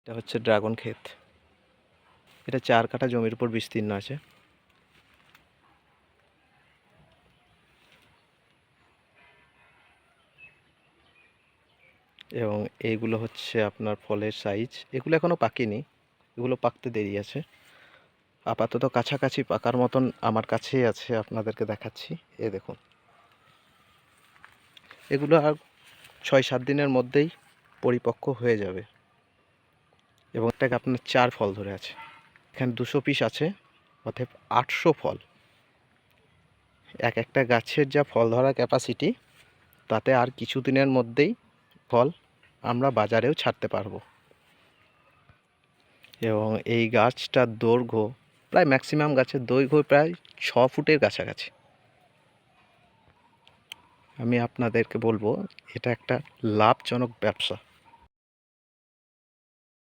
এটা হচ্ছে ড্রাগন ক্ষেত। এটা 4 কাঠা জমির উপর বিস্তীর্ণ আছে। এবং এইগুলো হচ্ছে আপনার ফলের সাইজ। এগুলো এখনো পাকেনি, এগুলো পাকতে দেরি আছে। আপাতত কাছাকাছি পাকার মতন আমার কাছেই আছে, আপনাদেরকে দেখাচ্ছি। এ দেখুন, এগুলো আর 6-7 দিনের মধ্যেই পরিপক্ক হয়ে যাবে। এবং এটাকে আপনার 4 ফল ধরে আছে। এখানে 200 পিস আছে, অতএব 800 ফল। এক একটা গাছের যা ফল ধরা ক্যাপাসিটি, তাতে আর কিছু দিনের মধ্যেই ফল আমরা বাজারেও ছাড়তে পারবো। এবং এই গাছটার দৈর্ঘ্য প্রায়, ম্যাক্সিমাম গাছের দৈর্ঘ্য প্রায় 6 ফুটের কাছাকাছি। আমি আপনাদেরকে বলবো, এটা একটা লাভজনক ব্যবসা।